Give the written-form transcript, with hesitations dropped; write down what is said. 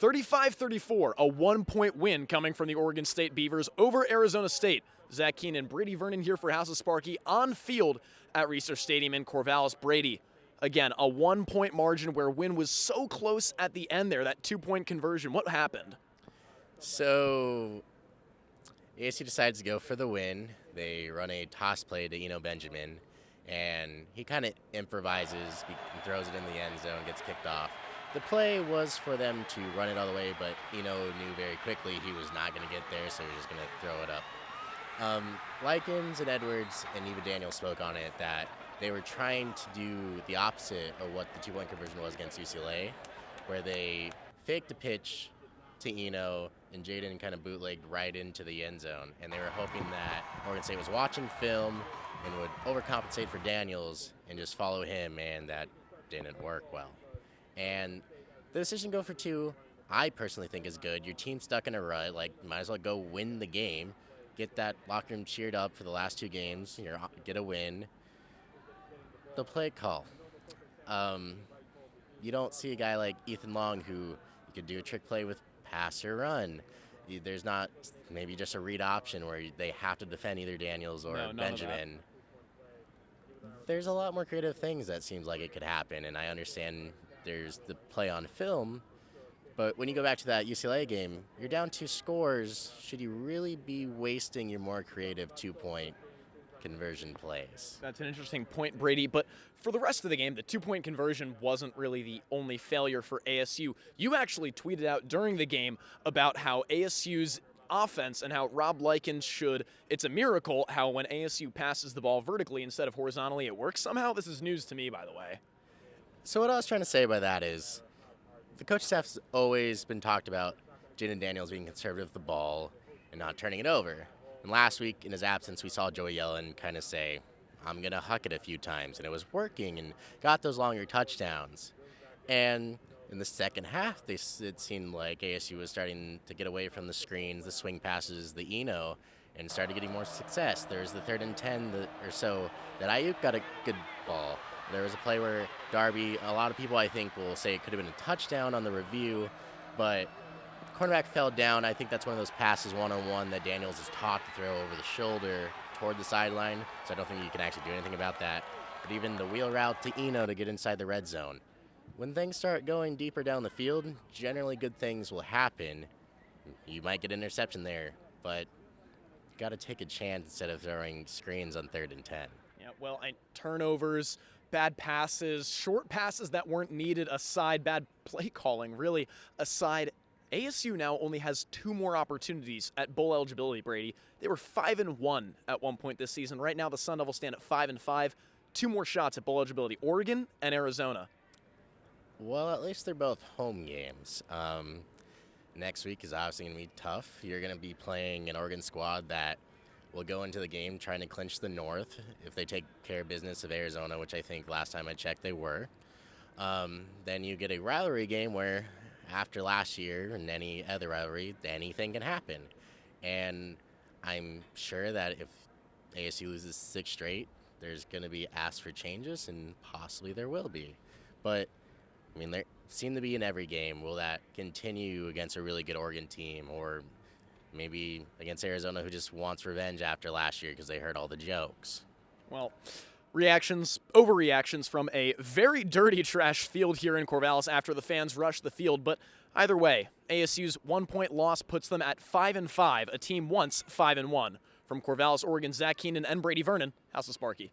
35-34, a 1-point win coming from the Oregon State Beavers over Arizona State. Zach Keenan, Brady Vernon here for House of Sparky on field at Research Stadium in Corvallis. Brady, again, a 1-point margin where win was so close at the end there, that 2-point conversion. What happened? So ASU decides to go for the win. They run a toss play to Benjamin, and he kind of improvises and throws it in the end zone, gets kicked off. The play was for them to run it all the way, but knew very quickly he was not going to get there, so he was just going to throw it up. Likens and Edwards and Eva Daniels spoke on it that they were trying to do the opposite of what the 2-point conversion was against UCLA, where they faked a pitch to Eno, and Jaden kind of bootlegged right into the end zone. And they were hoping that Oregon State was watching film and would overcompensate for Daniels and just follow him, and that didn't work well. And the decision to go for 2, I personally think is good. Your team's stuck in a rut, might as well go win the game. Get that locker room cheered up for the last 2 games, get a win. The play call. You don't see a guy like Ethan Long who you could do a trick play with pass or run. There's not maybe just a read option where they have to defend either Daniels or Benjamin. There's a lot more creative things that seems like it could happen, and I understand there's the play on film, but when you go back to that UCLA game, you're down 2 scores. Should you really be wasting your more creative 2-point conversion plays? That's an interesting point, Brady, but for the rest of the game, the 2-point conversion wasn't really the only failure for ASU. You actually tweeted out during the game about how ASU's offense and how Rob Likens it's a miracle how when ASU passes the ball vertically instead of horizontally, it works somehow. This is news to me, by the way. So what I was trying to say by that is the coach staff's always been talked about Jaden Daniels being conservative with the ball and not turning it over. And last week, in his absence, we saw Joey Yellen kind of say, I'm going to huck it a few times. And it was working and got those longer touchdowns. And in the second half, it seemed like ASU was starting to get away from the screens, the swing passes, the Eno, and started getting more success. There was the 3rd and 10 or so that Ayuk got a good ball. There was a play where Darby, a lot of people I think will say it could have been a touchdown on the review, but the cornerback fell down. I think that's one of those passes one-on-one that Daniels is taught to throw over the shoulder toward the sideline, so I don't think you can actually do anything about that. But even the wheel route to Eno to get inside the red zone. When things start going deeper down the field, generally good things will happen. You might get an interception there, but you got to take a chance instead of throwing screens on 3rd and 10. Yeah, well, turnovers, bad passes, short passes that weren't needed aside, bad play calling really aside. ASU now only has 2 more opportunities at bowl eligibility, Brady. They were 5-1 at one point this season. Right now the Sun Devils stand at 5-5. 2 more shots at bowl eligibility, Oregon and Arizona. Well, at least they're both home games. Next week is obviously going to be tough. You're going to be playing an Oregon squad that will go into the game trying to clinch the North if they take care of business of Arizona, which I think last time I checked they were. Then you get a rivalry game where after last year and any other rivalry, anything can happen. And I'm sure that if ASU loses 6 straight, there's going to be asked for changes, and possibly there will be. But there seem to be in every game. Will that continue against a really good Oregon team, or maybe against Arizona, who just wants revenge after last year because they heard all the jokes? Well, overreactions from a very dirty trash field here in Corvallis after the fans rushed the field. But either way, ASU's 1-point loss puts them at 5-5, a team once 5-1. From Corvallis, Oregon, Zach Keenan and Brady Vernon, House of Sparky.